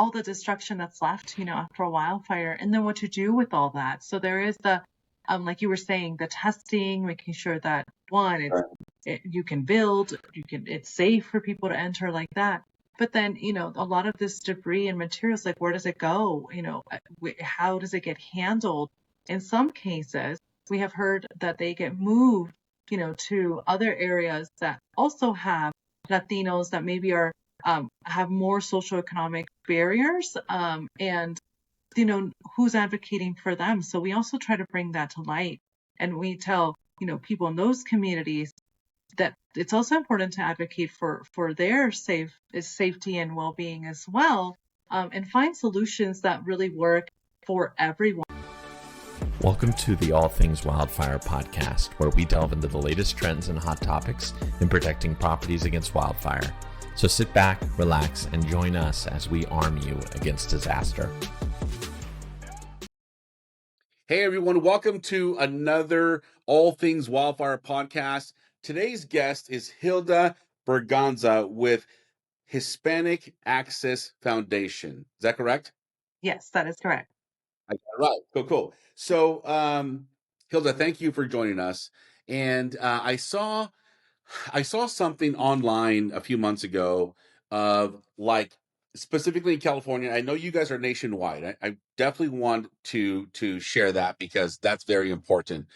all the destruction that's left, after a wildfire, and then what to do with all that. So there is the, like you were saying, the testing, making sure that one, you can build, it's safe for people to enter like that. But then, a lot of this debris and materials, like where does it go? How does it get handled? In some cases, we have heard that they get moved, to other areas that also have Latinos that maybe are have more socioeconomic barriers, and who's advocating for them. So we also try to bring that to light, and we tell people in those communities that it's also important to advocate for their safety and well-being as well, and find solutions that really work for everyone. Welcome to the All Things Wildfire podcast, where we delve into the latest trends and hot topics in protecting properties against wildfire. So sit back, relax, and join us as we arm you against disaster. Hey everyone, welcome to another All Things Wildfire podcast. Today's guest is Hilda Berganza with Hispanic Access Foundation. Is that correct? Yes, that is correct. I got it right. Cool. So, Hilda, thank you for joining us. And I saw something online a few months ago of specifically in California. I know you guys are nationwide. I definitely want to share that because that's very important.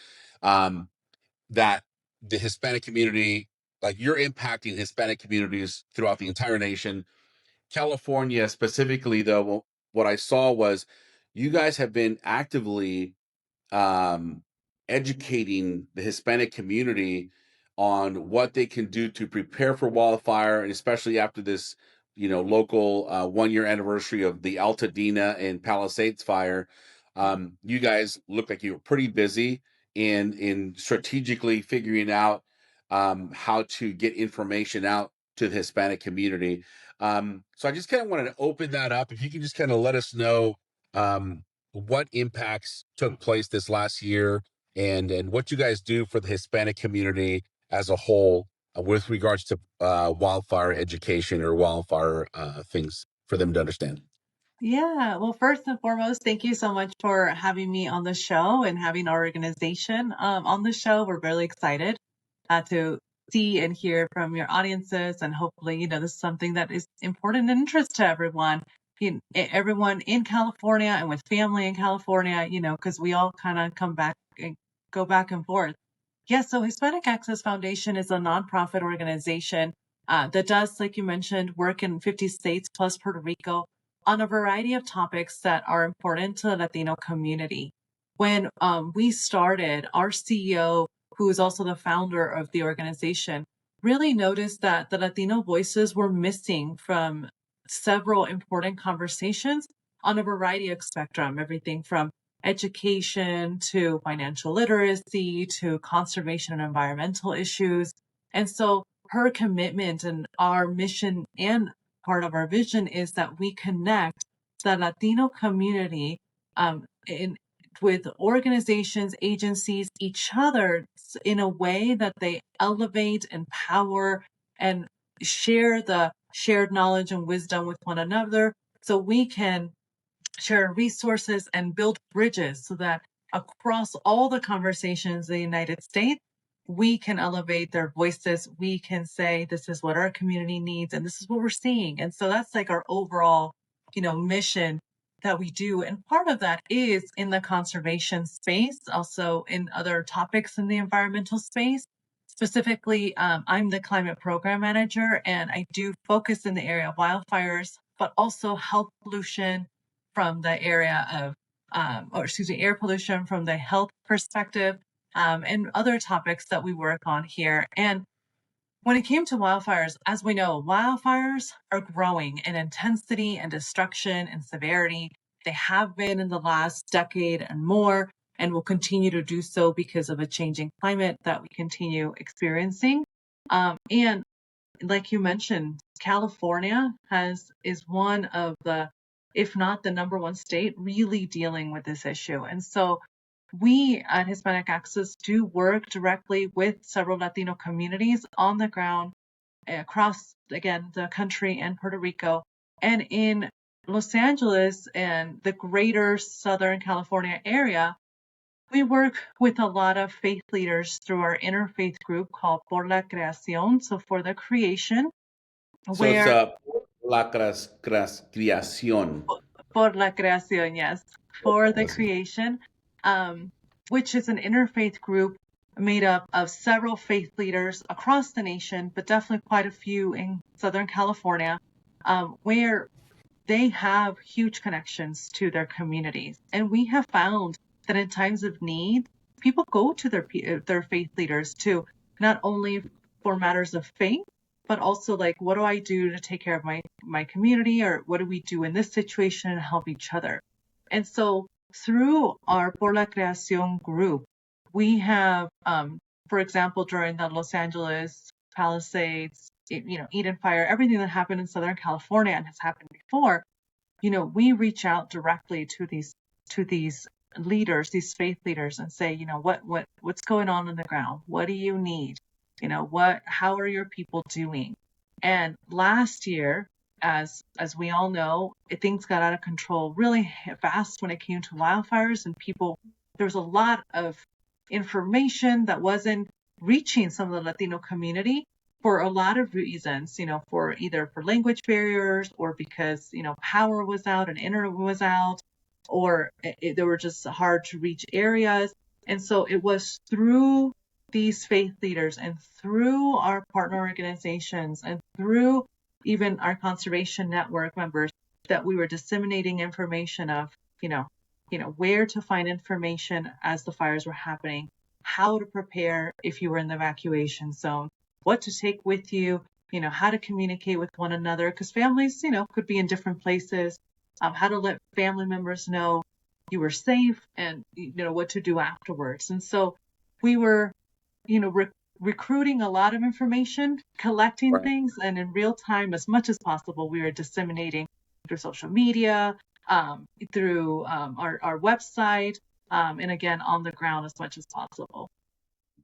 That the Hispanic community, like you're impacting Hispanic communities throughout the entire nation. California specifically, though, what I saw was you guys have been actively educating the Hispanic community on what they can do to prepare for wildfire, and especially after this, local 1-year anniversary of the Altadena and Palisades fire. You guys look like you were pretty busy in strategically figuring out how to get information out to the Hispanic community. So I just kind of wanted to open that up. If you can just kind of let us know what impacts took place this last year and what you guys do for the Hispanic community as a whole with regards to wildfire education or wildfire things for them to understand. Yeah, well, first and foremost, thank you so much for having me on the show and having our organization on the show. We're really excited to see and hear from your audiences, and hopefully, this is something that is important and interest to everyone. Everyone in California and with family in California, because we all kind of come back and go back and forth. Yeah, so Hispanic Access Foundation is a nonprofit organization that does, like you mentioned, work in 50 states plus Puerto Rico on a variety of topics that are important to the Latino community. When we started, our CEO, who is also the founder of the organization, really noticed that the Latino voices were missing from several important conversations on a variety of spectrum, everything from education to financial literacy to conservation and environmental issues. And so her commitment and our mission and part of our vision is that we connect the Latino community with organizations, agencies, each other in a way that they elevate, empower, and share the shared knowledge and wisdom with one another, so we can share resources and build bridges so that across all the conversations in the United States, we can elevate their voices. We can say, this is what our community needs, and this is what we're seeing. And so that's like our overall, mission that we do. And part of that is in the conservation space, also in other topics in the environmental space. Specifically, I'm the climate program manager, and I do focus in the area of wildfires, but also health pollution from the area of, air pollution from the health perspective, and other topics that we work on here. And when it came to wildfires, as we know, wildfires are growing in intensity and destruction and severity. They have been in the last decade and more, and will continue to do so because of a changing climate that we continue experiencing. And like you mentioned, California is one of the, if not the number one state, really dealing with this issue. And so we at Hispanic Access do work directly with several Latino communities on the ground across, again, the country and Puerto Rico, and in Los Angeles and the greater Southern California area, we work with a lot of faith leaders through our interfaith group called Por la Creación, so for the creation, So it's where creación. Por la Creación, yes, for the creation, which is an interfaith group made up of several faith leaders across the nation, but definitely quite a few in Southern California, where they have huge connections to their communities. And we have found that in times of need, people go to their faith leaders to not only for matters of faith, but also like, what do I do to take care of my community, or what do we do in this situation and help each other? And so through our Por la Creación group, we have, for example, during the Los Angeles Palisades, Eden Fire, everything that happened in Southern California and has happened before, we reach out directly to these leaders, these faith leaders, and say, what's going on the ground? What do you need? How are your people doing? And last year, as we all know, things got out of control really fast when it came to wildfires, and there was a lot of information that wasn't reaching some of the Latino community for a lot of reasons, for either for language barriers, or because, power was out and internet was out, or they were just hard to reach areas. And so it was through these faith leaders and through our partner organizations and through even our conservation network members that we were disseminating information of, where to find information as the fires were happening, how to prepare if you were in the evacuation zone, what to take with you, how to communicate with one another, because families, could be in different places, how to let family members know you were safe, and, what to do afterwards. And so we were, recruiting a lot of information, collecting things, and in real time, as much as possible, we were disseminating through social media, through our website, and again, on the ground as much as possible.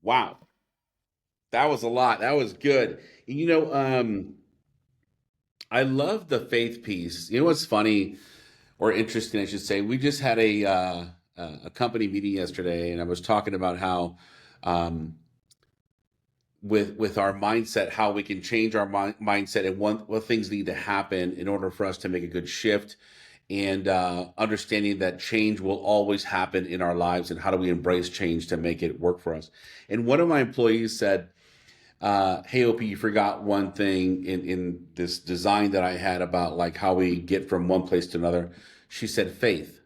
Wow. That was a lot. That was good. I love the faith piece. You know what's funny or interesting, I should say? We just had a company meeting yesterday, and I was talking about how with our mindset, how we can change our mindset, and what things need to happen in order for us to make a good shift, and understanding that change will always happen in our lives, and how do we embrace change to make it work for us. And one of my employees said, hey, OP, you forgot one thing in this design that I had about like how we get from one place to another. She said, faith.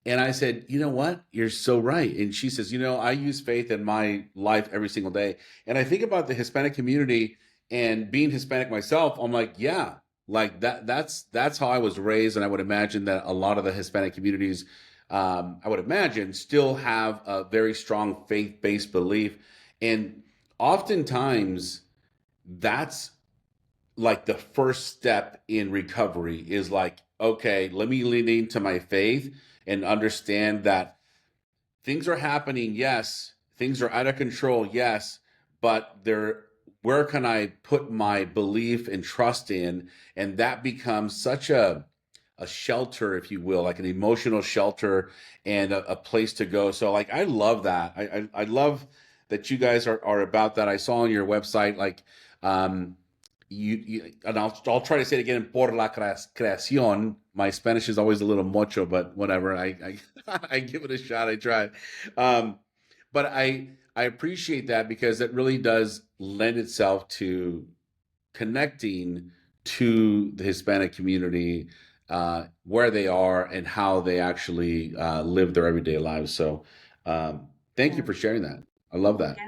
And I said, you know what? You're so right. And she says, I use faith in my life every single day. And I think about the Hispanic community, and being Hispanic myself, I'm like, yeah, like that's how I was raised. And I would imagine that a lot of the Hispanic communities, I would imagine, still have a very strong faith-based belief. And oftentimes that's like the first step in recovery, is like, okay, let me lean into my faith and understand that things are happening. Yes, things are out of control. Yes, but where can I put my belief and trust in? And that becomes such a shelter, if you will, like an emotional shelter, and a place to go. So like, I love that. I love that you guys are about that. I saw on your website, like, you and I'll try to say it again, por la creación. My Spanish is always a little mucho, but whatever. I I give it a shot. I try. But I appreciate that, because it really does lend itself to connecting to the Hispanic community, where they are and how they actually live their everyday lives. So thank you for sharing that. I love that.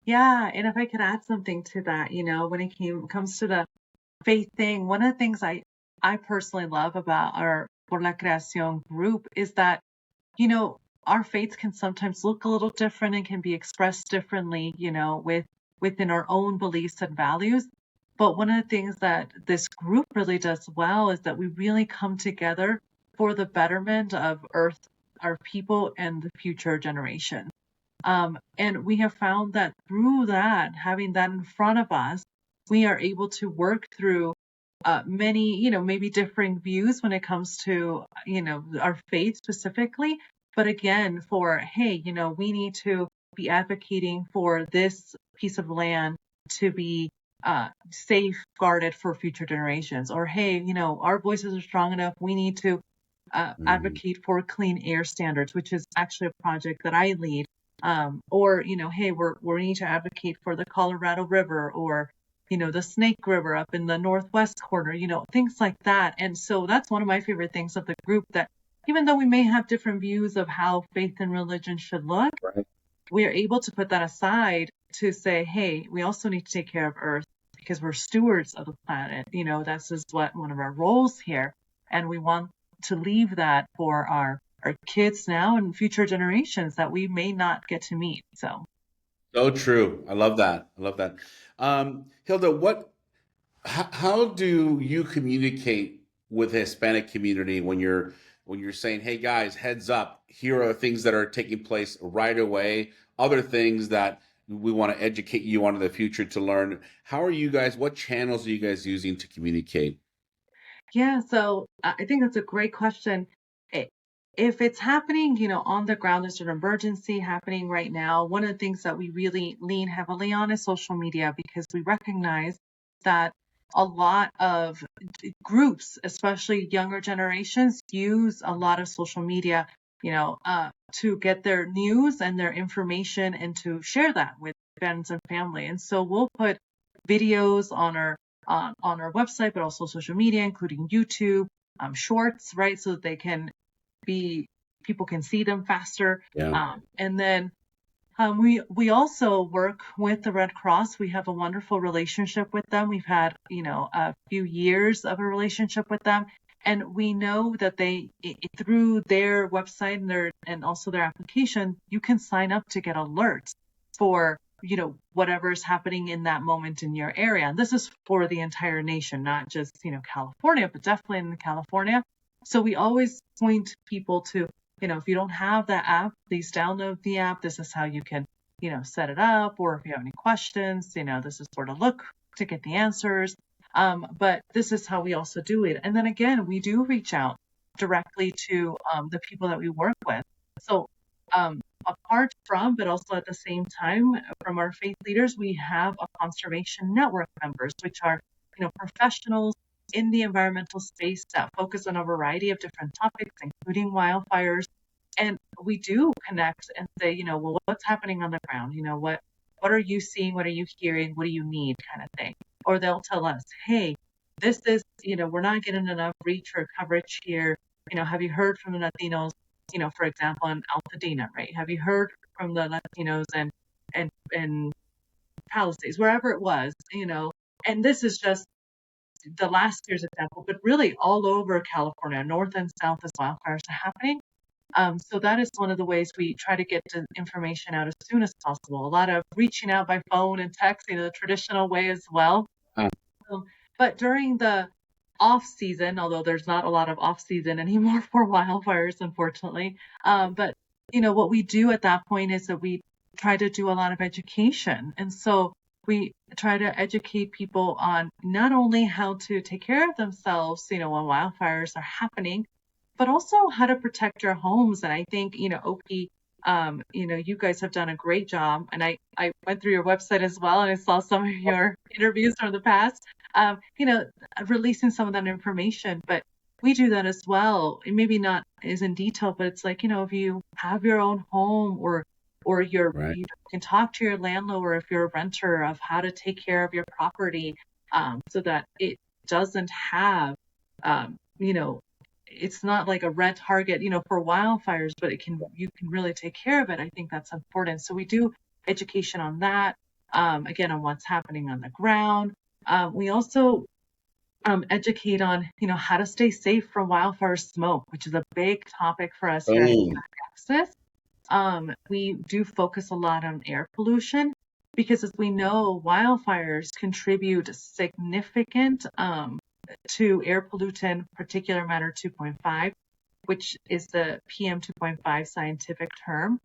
Yeah, and if I could add something to that, when it comes to the faith thing, one of the things I personally love about our Por la Creación group is that, our faiths can sometimes look a little different and can be expressed differently, within our own beliefs and values. But one of the things that this group really does well is that we really come together for the betterment of Earth, our people, and the future generation. And we have found that through that, having that in front of us, we are able to work through many, maybe differing views when it comes to, our faith specifically. But again, for, hey, we need to be advocating for this piece of land to be safeguarded for future generations. Or, hey, our voices are strong enough. We need to advocate for clean air standards, which is actually a project that I lead. Or, hey, we need to advocate for the Colorado River, or the Snake River up in the northwest corner, things like that. And so that's one of my favorite things of the group, that even though we may have different views of how faith and religion should look, Right. we are able to put that aside to say, hey, we also need to take care of Earth because we're stewards of the planet. That's just one of our roles here. And we want to leave that for our kids now and future generations that we may not get to meet. So true. I love that. I love that. Hilda, how do you communicate with the Hispanic community when you're saying, "Hey guys, heads up, here are things that are taking place right away, other things that we want to educate you on in the future to learn." How are you guys, what channels are you guys using to communicate? Yeah, so I think that's a great question. I- If it's happening, on the ground, there's an emergency happening right now. One of the things that we really lean heavily on is social media, because we recognize that a lot of groups, especially younger generations, use a lot of social media, to get their news and their information and to share that with friends and family. And so we'll put videos on our website, but also social media, including YouTube, shorts, right? So that people can see them faster. Yeah. And then we also work with the Red Cross. We have a wonderful relationship with them. We've had, a few years of a relationship with them. And we know that through their website and also their application, you can sign up to get alerts for, whatever is happening in that moment in your area. And this is for the entire nation, not just, California, but definitely in California. So we always point people to, if you don't have the app, please download the app. This is how you can, set it up. Or if you have any questions, this is where to look to get the answers. But this is how we also do it. And then again, we do reach out directly to the people that we work with. So apart from, but also at the same time, from our faith leaders, we have a conservation network members, which are, professionals in the environmental space that focus on a variety of different topics, including wildfires. And we do connect and say, well, what's happening on the ground? What are you seeing? What are you hearing? What do you need, kind of thing? Or they'll tell us, hey, this is, we're not getting enough reach or coverage here. Have you heard from the Latinos, for example, in Altadena, right? Have you heard from the Latinos and Palisades, wherever it was, and this is just the last year's example, but really all over California, north and south, as wildfires are happening. So that is one of the ways we try to get the information out as soon as possible. A lot of reaching out by phone and text, the traditional way as well. But during the off season, although there's not a lot of off season anymore for wildfires, unfortunately, but what we do at that point is that we try to do a lot of education. And so we try to educate people on not only how to take care of themselves, when wildfires are happening, but also how to protect your homes. And I think, Oki, you guys have done a great job. And I went through your website as well, and I saw some of your interviews from the past, releasing some of that information. But we do that as well. And maybe not as in detail, but it's like, if you have your own home, or Right. you can talk to your landlord, or if you're a renter, of how to take care of your property, so that it doesn't have, it's not like a red target, for wildfires, but you can really take care of it. I think that's important. So we do education on that, again, on what's happening on the ground. We also educate on, how to stay safe from wildfire smoke, which is a big topic for us here at Boom. Texas. We do focus a lot on air pollution, because as we know, wildfires contribute significant to air pollutant particulate matter 2.5, which is the PM 2.5 scientific term.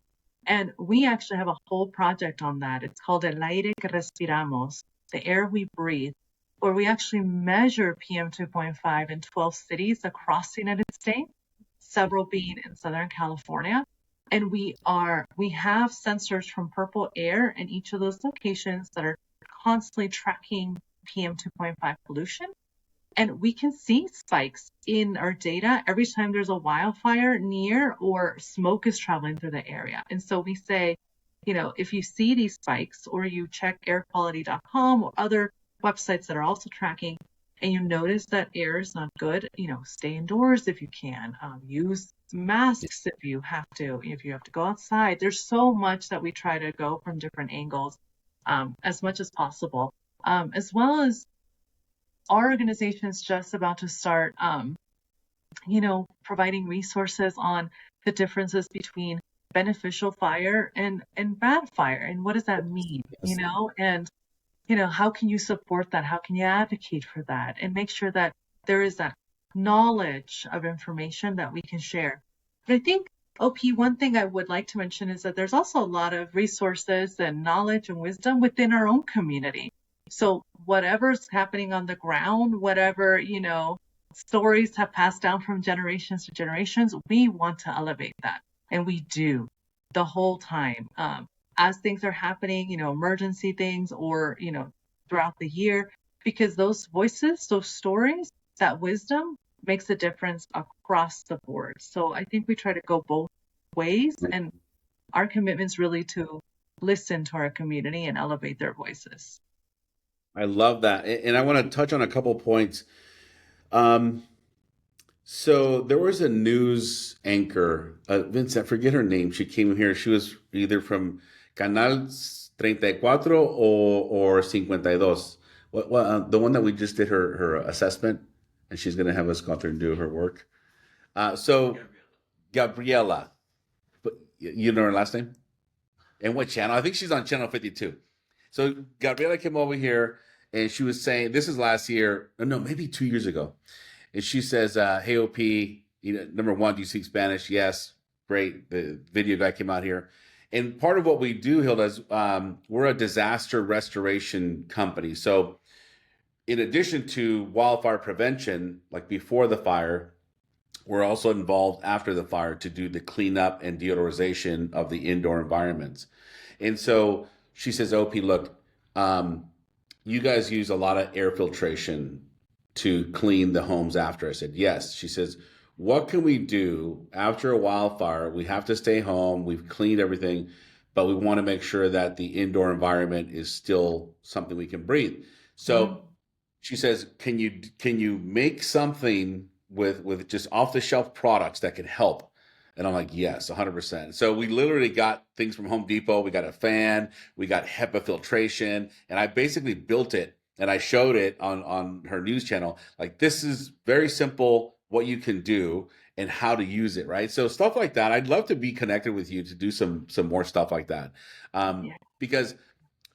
And we actually have a whole project on that. It's called El aire que respiramos, the air we breathe. where we actually measure PM 2.5 in 12 cities across the United States, several being in Southern California. And we have sensors from Purple Air in each of those locations that are constantly tracking PM 2.5 pollution. And we can see spikes in our data every time there's a wildfire near or smoke is traveling through the area. And so we say, if you see these spikes or you check airquality.com or other websites that are also tracking and you notice that air is not good, stay indoors if you can, use masks if you have to go outside. There's so much that we try to go from different angles as much as possible, as well as our organization is just about to start, providing resources on the differences between beneficial fire and bad fire. And what does that mean, and, how can you support that? How can you advocate for that and make sure that there is that knowledge of information that we can share? But I think, OP, one thing I would like to mention is that there's also a lot of resources and knowledge and wisdom within our own community. So whatever's happening on the ground, whatever, stories have passed down from generations to generations, we want to elevate that. And we do the whole time. As things are happening, emergency things or, throughout the year, because those voices, those stories, that wisdom makes a difference across the board. So I think we try to go both ways, and our commitment is really to listen to our community and elevate their voices. I love that. And I want to touch on a couple points. So there was a news anchor, Vince, I forget her name. She came here. She was either from Canal 34 or 52. The one that we just did her assessment, and she's going to have us go out there and do her work. So Gabriela, but you know her last name? And what channel? I think she's on channel 52. So Gabriela came over here and she was saying, this is last year, no, maybe 2 years ago. And she says, hey, OP, number one, do you speak Spanish? Yes. Great. The video guy came out here. And part of what we do, Hilda, is we're a disaster restoration company. So in addition to wildfire prevention, like before the fire, we're also involved after the fire to do the cleanup and deodorization of the indoor environments. And so she says, OP, look, you guys use a lot of air filtration to clean the homes after. I said, yes. She says, what can we do after a wildfire? We have to stay home. We've cleaned everything, but we want to make sure that the indoor environment is still something we can breathe. So she says, can you make something with just off the shelf products that can help? And I'm like, yes, 100%. So we literally got things from Home Depot. We got a fan, we got HEPA filtration, and I basically built it and I showed it on her news channel. Like, this is very simple, what you can do and how to use it, right? So stuff like that. I'd love to be connected with you to do some more stuff like that. Because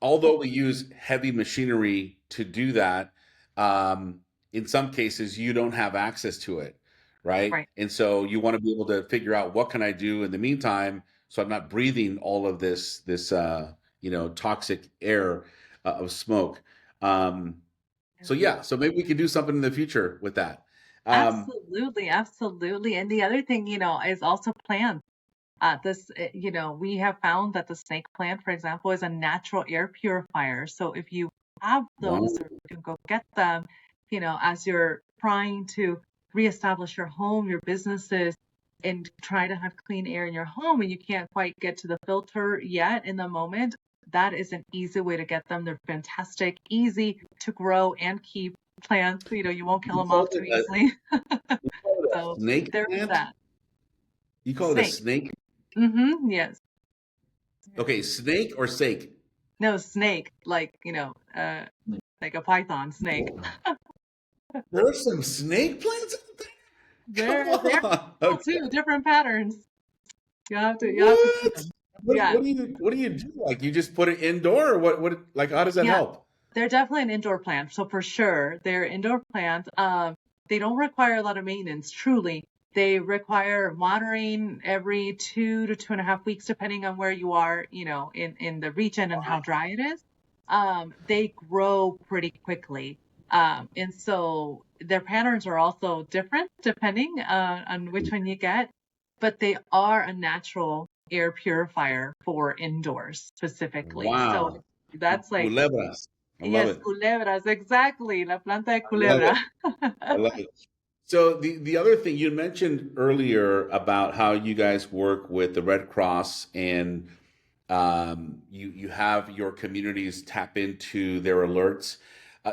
although we use heavy machinery to do that, in some cases you don't have access to it. Right. And so you want to be able to figure out, what can I do in the meantime so I'm not breathing all of this toxic air of smoke. So maybe we can do something in the future with that. Absolutely. And the other thing, is also plants. We have found that the snake plant, for example, is a natural air purifier. So if you have those, or you can go get them, as you're trying to reestablish your home, your businesses, and try to have clean air in your home, and you can't quite get to the filter yet in the moment, that is an easy way to get them. They're fantastic, easy to grow and keep plants. You won't kill them off too easily. So snake there's plant? that. You call it a snake? Yes. Okay, snake or sake? No, snake, like like a python snake. There's some snake plants out there? They're too different patterns. You have to see them. What do you do? Like, you just put it indoor, or what like, how does that help? They're definitely an indoor plant. So for sure, they're indoor plants. They don't require a lot of maintenance, truly. They require watering every 2 to 2.5 weeks, depending on where you are, in the region and how dry it is. They grow pretty quickly. And so their patterns are also different depending on which one you get, but they are a natural air purifier for indoors specifically. So Wow. that's like, Culebras. I love yes, it. culebras, exactly, la planta de I love culebra. it. I love it. So the other thing you mentioned earlier about how you guys work with the Red Cross and you have your communities tap into their alerts.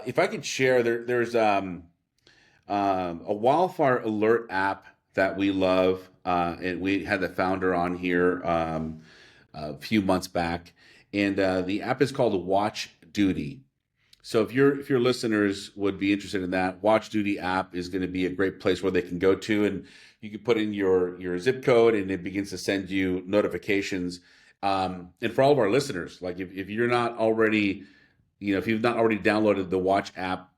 If I could share, there's a wildfire alert app that we love, and we had the founder on here a few months back, and the app is called Watch Duty. So if your listeners would be interested in that, Watch Duty app is going to be a great place where they can go to, and you can put in your zip code, and it begins to send you notifications. And for all of our listeners, like if you're not already, if you've not already downloaded the Watch app,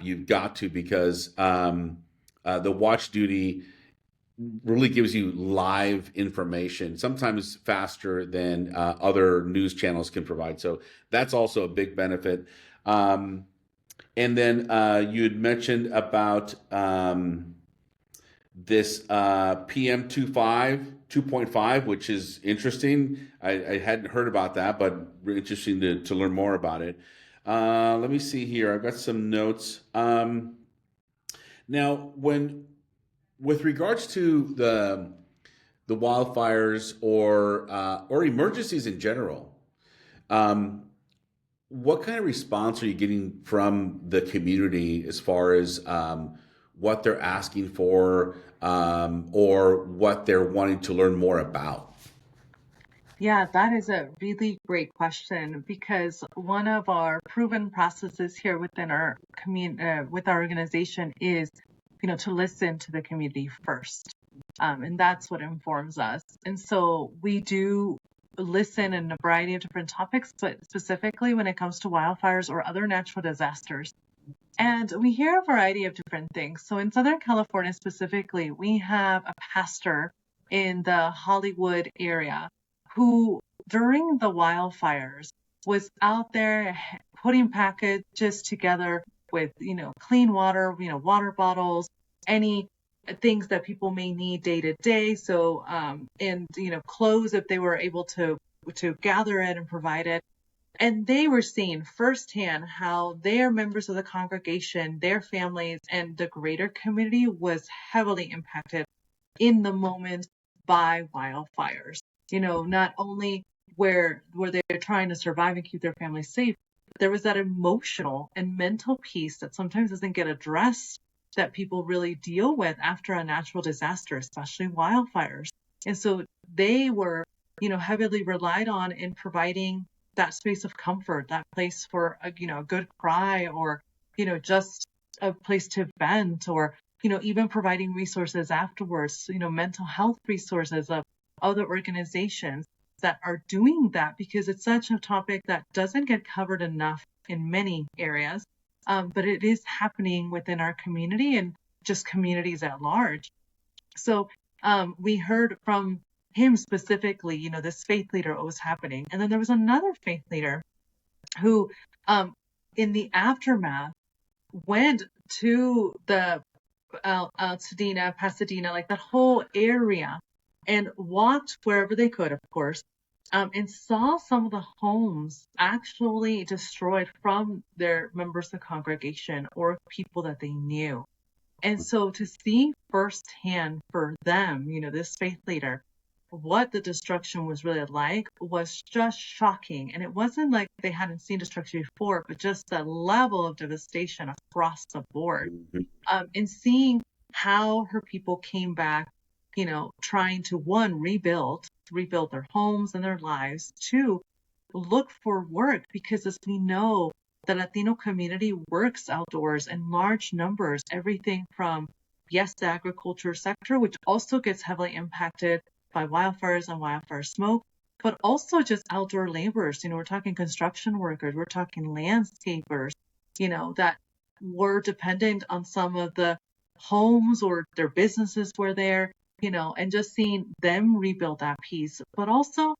you've got to, because the Watch Duty really gives you live information, sometimes faster than other news channels can provide. So that's also a big benefit. Um, and then you had mentioned about this PM 2.5, which is interesting. I hadn't heard about that, but really interesting to learn more about it. Let me see here. I've got some notes. Now, with regards to the wildfires or emergencies in general, um, what kind of response are you getting from the community as far as what they're asking for, or what they're wanting to learn more about? Yeah, that is a really great question because one of our proven processes here within our with our organization is, to listen to the community first. And that's what informs us. And so we do listen in a variety of different topics, but specifically when it comes to wildfires or other natural disasters. And we hear a variety of different things. So in Southern California specifically, we have a pastor in the Hollywood area who, during the wildfires, was out there putting packages together with, clean water, water bottles, any things that people may need day to day. So, and, clothes if they were able to gather it and provide it. And they were seeing firsthand how their members of the congregation, their families, and the greater community was heavily impacted in the moment by wildfires. Not only were they trying to survive and keep their families safe, but there was that emotional and mental piece that sometimes doesn't get addressed that people really deal with after a natural disaster, especially wildfires. And so they were, heavily relied on in providing that space of comfort, that place for a good cry, or just a place to vent, or even providing resources afterwards, mental health resources of other organizations that are doing that, because it's such a topic that doesn't get covered enough in many areas, but it is happening within our community and just communities at large. So we heard from him specifically, this faith leader, what was happening. And then there was another faith leader who, in the aftermath, went to the Altadena, Pasadena, like that whole area, and walked wherever they could, of course, and saw some of the homes actually destroyed from their members of the congregation or people that they knew. And so to see firsthand for them, this faith leader, what the destruction was really like was just shocking. And it wasn't like they hadn't seen destruction before, but just the level of devastation across the board. Mhm. And seeing how her people came back, trying to, one, rebuild their homes and their lives, two, look for work, because as we know, the Latino community works outdoors in large numbers, everything from, yes, the agriculture sector, which also gets heavily impacted by wildfires and wildfire smoke, but also just outdoor laborers. We're talking construction workers, we're talking landscapers, that were dependent on some of the homes or their businesses were there, and just seeing them rebuild that piece, but also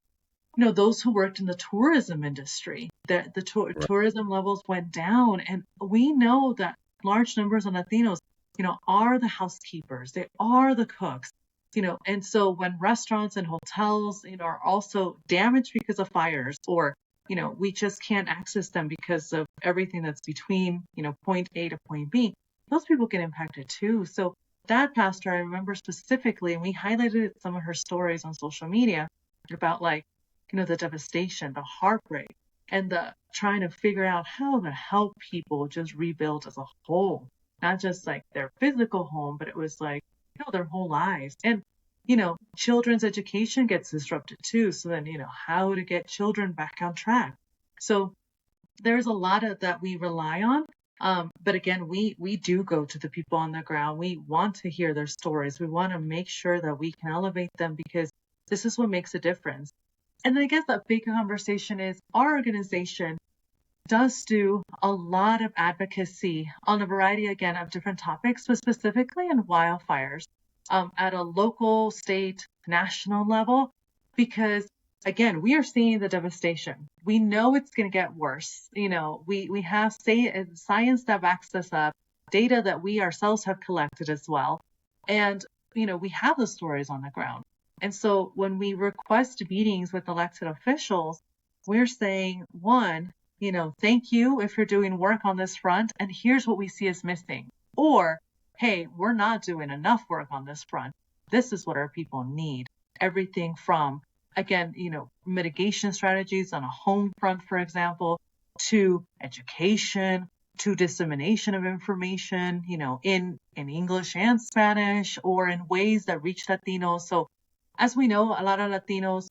those who worked in the tourism industry, that the tourism levels went down. And we know that large numbers of Latinos, are the housekeepers, they are the cooks, and so when restaurants and hotels, are also damaged because of fires, or, we just can't access them because of everything that's between, point A to point B, those people get impacted too. So that pastor, I remember specifically, and we highlighted some of her stories on social media about, like, the devastation, the heartbreak, and the trying to figure out how to help people just rebuild as a whole, not just like their physical home, but it was like, their whole lives. And, children's education gets disrupted too. So then, how to get children back on track. So there's a lot of that we rely on. But again, we do go to the people on the ground. We want to hear their stories. We want to make sure that we can elevate them, because this is what makes a difference. And I guess a big conversation is our organization does do a lot of advocacy on a variety, again, of different topics, but specifically in wildfires, at a local, state, national level, because again, we are seeing the devastation. We know it's going to get worse. We have science that backs this up, data that we ourselves have collected as well. And, we have the stories on the ground. And so when we request meetings with elected officials, we're saying, one, thank you if you're doing work on this front, and here's what we see is missing. Or, hey, we're not doing enough work on this front. This is what our people need. Everything from, again, mitigation strategies on a home front, for example, to education, to dissemination of information, in English and Spanish, or in ways that reach Latinos. So as we know, a lot of Latinos,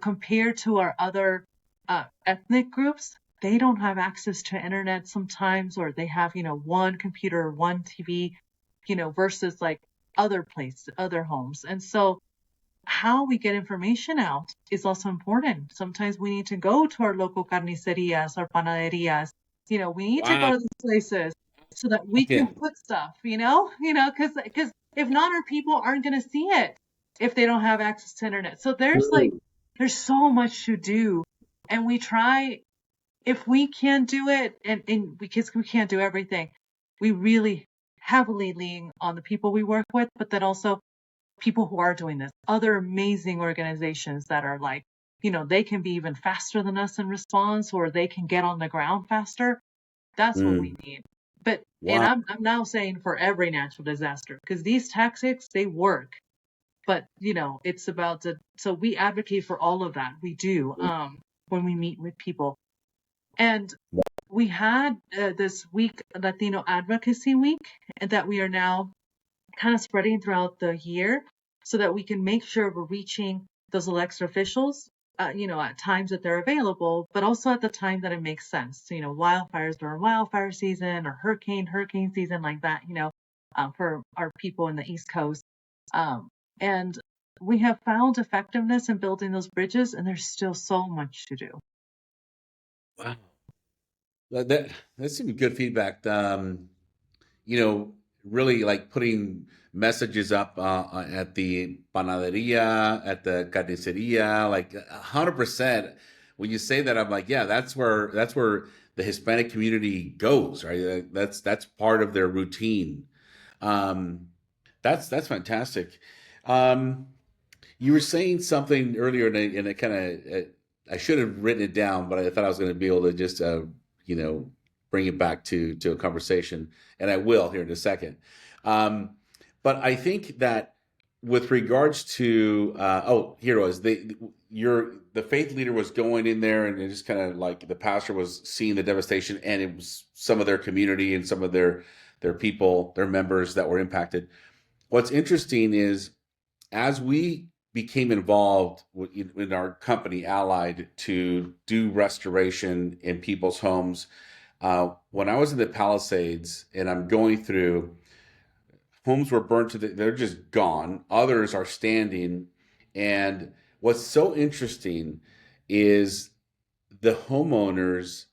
compared to our other ethnic groups, they don't have access to internet sometimes, or they have, one computer or one TV, versus like other places, other homes. And so how we get information out is also important. Sometimes we need to go to our local carnicerias or panaderias. We need to go to these places so that we can put stuff, because if not, our people aren't going to see it if they don't have access to internet. So there's so much to do. And we try, if we can do it, and because we can't do everything, we really heavily lean on the people we work with, but then also people who are doing this, other amazing organizations that are like, they can be even faster than us in response, or they can get on the ground faster. That's what we need. But, and I'm now saying for every natural disaster, because these tactics, they work. But, it's about so we advocate for all of that. We do, when we meet with people. And we had this week, Latino Advocacy Week, and that we are now kind of spreading throughout the year, so that we can make sure we're reaching those elected officials, at times that they're available, but also at the time that it makes sense. Wildfires during wildfire season, or hurricane season, like that, for our people in the East Coast. And we have found effectiveness in building those bridges, and there's still so much to do. Wow. That's some good feedback. Really like putting messages up at the panaderia, at the carniceria, like 100%. When you say that, I'm like, yeah, that's where the Hispanic community goes, right? That's part of their routine. That's fantastic. You were saying something earlier, and it kind of I should have written it down, but I thought I was going to be able to just bring it back to a conversation, and I will here in a second. But I think that with regards to here it was, the faith leader was going in there, and it just kind of like the pastor was seeing the devastation, and it was some of their community and some of their people, their members that were impacted. What's interesting is, as we became involved in our company, Allied, to do restoration in people's homes, when I was in the Palisades and I'm going through, homes were burnt they're just gone. Others are standing. And what's so interesting is the homeowners,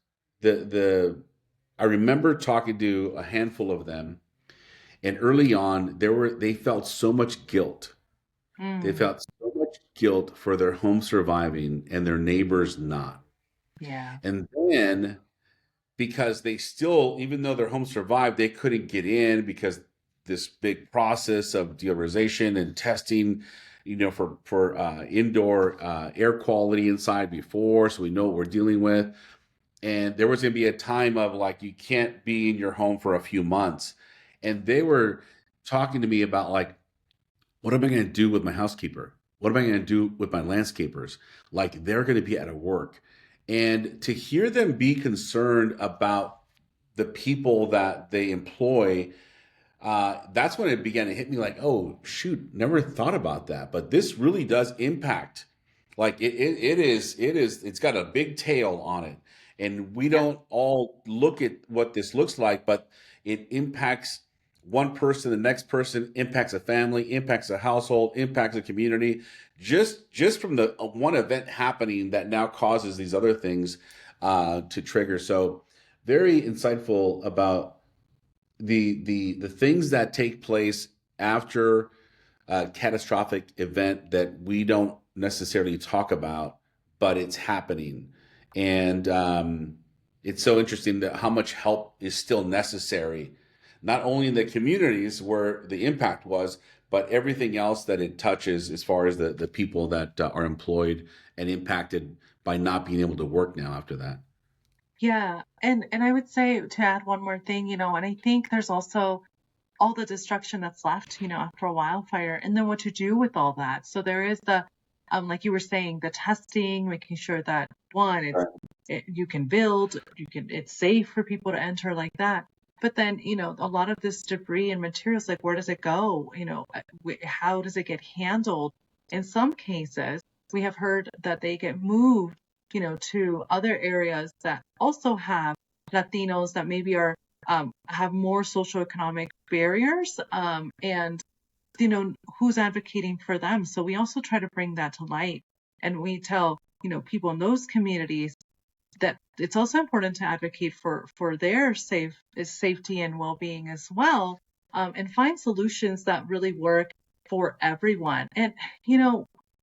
I remember talking to a handful of them, and early on they felt so much guilt. They felt so much guilt for their home surviving and their neighbors not. Yeah. And then because they still, even though their home survived, they couldn't get in because this big process of deodorization and testing, for indoor air quality inside before, so we know what we're dealing with. And there was going to be a time of like, you can't be in your home for a few months. And they were talking to me about like, what am I going to do with my housekeeper? What am I going to do with my landscapers? Like, they're going to be out of work. And to hear them be concerned about the people that they employ, that's when it began to hit me like, oh, shoot, never thought about that. But this really does impact. Like, it's got a big tail on it. And we don't all look at what this looks like, but it impacts one person, the next person, impacts a family, impacts a household, impacts a community, just from the one event happening that now causes these other things to trigger. So very insightful about the things that take place after a catastrophic event that we don't necessarily talk about, but it's happening. And it's so interesting that how much help is still necessary, not only in the communities where the impact was, but everything else that it touches as far as the people that are employed and impacted by not being able to work now after that. Yeah. And I would say, to add one more thing, and I think there's also all the destruction that's left, after a wildfire, and then what to do with all that. So there is the, like you were saying, the testing, making sure that one, you can build, it's safe for people to enter like that. But then, a lot of this debris and materials, like, where does it go? How does it get handled? In some cases, we have heard that they get moved, to other areas that also have Latinos that maybe are have more socioeconomic barriers, and who's advocating for them. So we also try to bring that to light, and we tell people in those communities that it's also important to advocate for their safety and well-being as well, and find solutions that really work for everyone. And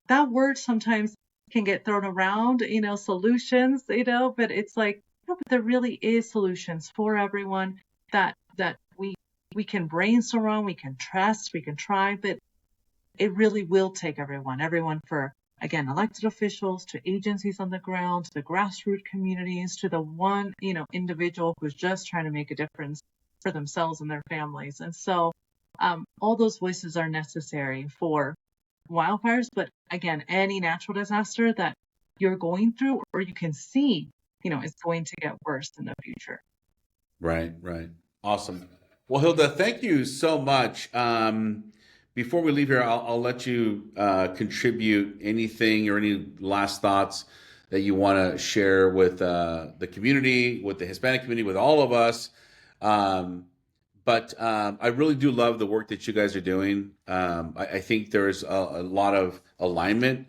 that word sometimes can get thrown around, solutions, but it's like, but there really is solutions for everyone that we can brainstorm on, we can trust, we can try, but it really will take everyone for, again, elected officials to agencies on the ground, to the grassroots communities, to the one, individual who's just trying to make a difference for themselves and their families. And so all those voices are necessary for wildfires, but again, any natural disaster that you're going through or you can see, is going to get worse in the future. Right. Awesome. Well, Hilda, thank you so much. Before we leave here, I'll let you contribute anything or any last thoughts that you want to share with the community, with the Hispanic community, with all of us. But I really do love the work that you guys are doing. I think there's a lot of alignment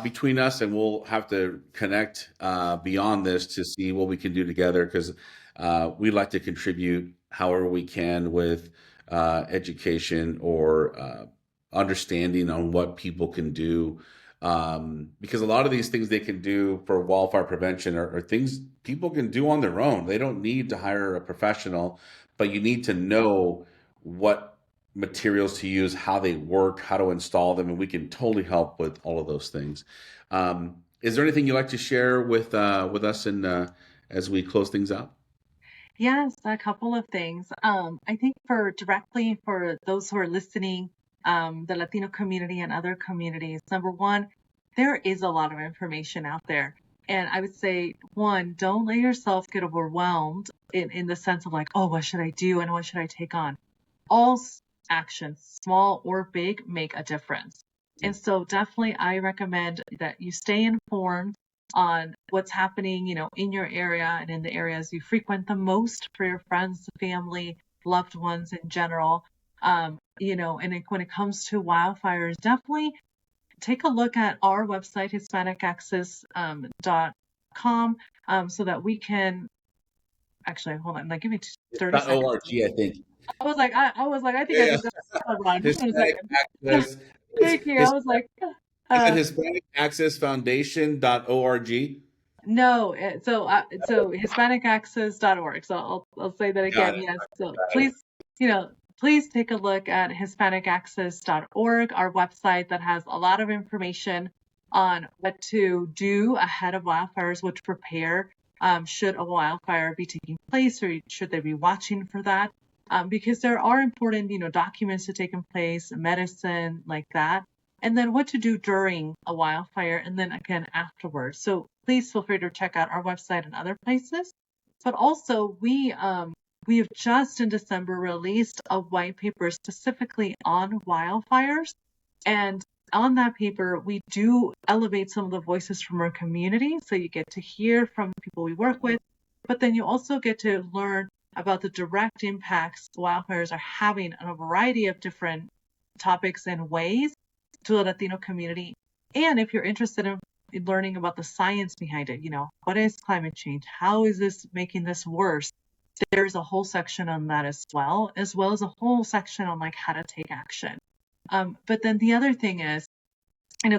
between us, and we'll have to connect beyond this to see what we can do together, because we'd like to contribute however we can with education or understanding on what people can do. Because a lot of these things they can do for wildfire prevention are things people can do on their own. They don't need to hire a professional, but you need to know what materials to use, how they work, how to install them, and we can totally help with all of those things. Is there anything you'd like to share with us as we close things out? Yes, a couple of things. I think for those who are listening, the Latino community and other communities, number one, there is a lot of information out there. And I would say, one, don't let yourself get overwhelmed in the sense of like, oh, what should I do and what should I take on? All actions, small or big, make a difference. And so definitely I recommend that you stay informed on what's happening, in your area and in the areas you frequent the most, for your friends, family, loved ones in general. And when it comes to wildfires, definitely take a look at our website, hispanicaccess.com, so that we can actually, hold on, like, give me 30 seconds. .org, I think. I was like, I think I did that wrong. Hold on a second. Access. Thank you. I was like, Is it HispanicAccessFoundation.org? No, so hispanicaccess.org. So I'll say that Got again. it. Yes. So please take a look at hispanicaccess.org, our website that has a lot of information on what to do ahead of wildfires, what to prepare should a wildfire be taking place, or should they be watching for that? Because there are important, documents to take in place, medicine like that, and then what to do during a wildfire, and then again afterwards. So please feel free to check out our website and other places. But also, we have just in December released a white paper specifically on wildfires. And on that paper, we do elevate some of the voices from our community. So you get to hear from the people we work with, but then you also get to learn about the direct impacts wildfires are having on a variety of different topics and ways to the Latino community. And if you're interested in learning about the science behind it, what is climate change? How is this making this worse? There's a whole section on that as well as a whole section on how to take action. But then the other thing is,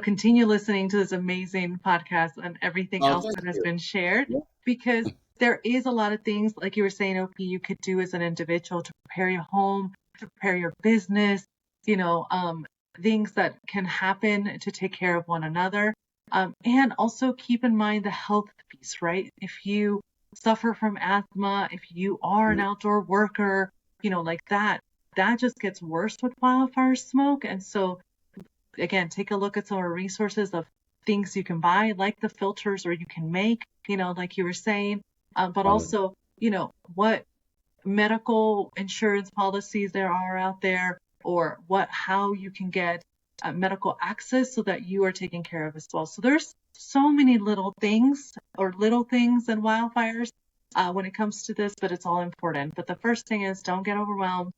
continue listening to this amazing podcast and everything else that has been shared, because there is a lot of things, like you were saying, OP, you could do as an individual to prepare your home, to prepare your business, things that can happen to take care of one another. And also keep in mind the health piece, right? If you suffer from asthma, if you are an outdoor worker, like that just gets worse with wildfire smoke. And so, again, take a look at some of our resources of things you can buy, like the filters, or you can make, like you were saying, but also, what medical insurance policies there are out there, or how you can get medical access so that you are taken care of as well. So there's so many little things in wildfires when it comes to this, but it's all important. But the first thing is, don't get overwhelmed.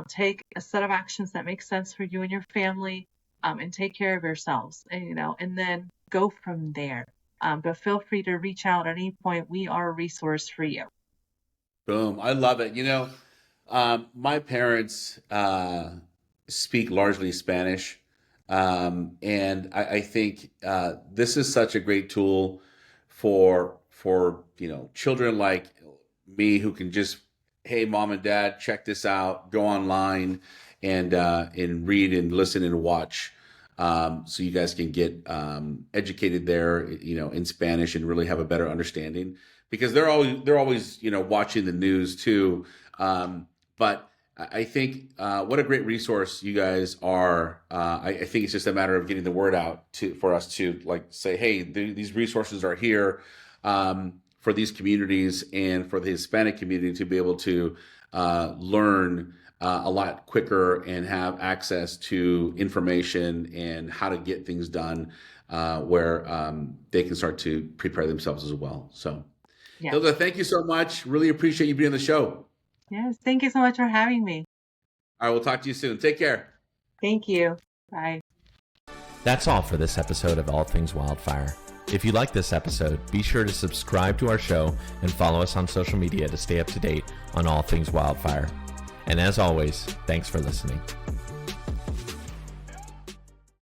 Take a set of actions that make sense for you and your family, and take care of yourselves, and then go from there. But feel free to reach out at any point. We are a resource for you. Boom. I love it. My parents speak largely Spanish. And I think this is such a great tool for children like me who can just, hey, mom and dad, check this out, go online and read and listen and watch. So you guys can get educated there, in Spanish, and really have a better understanding, because they're always watching the news too. But I think what a great resource you guys are. I think it's just a matter of getting the word out for us to say, hey, these resources are here for these communities and for the Hispanic community to be able to learn a lot quicker and have access to information and how to get things done where they can start to prepare themselves as well. So, yeah. Hilda, thank you so much. Really appreciate you being on the show. Yes, thank you so much for having me. All right, we'll talk to you soon. Take care. Thank you. Bye. That's all for this episode of All Things Wildfire. If you like this episode, be sure to subscribe to our show and follow us on social media to stay up to date on all things wildfire. And as always, thanks for listening.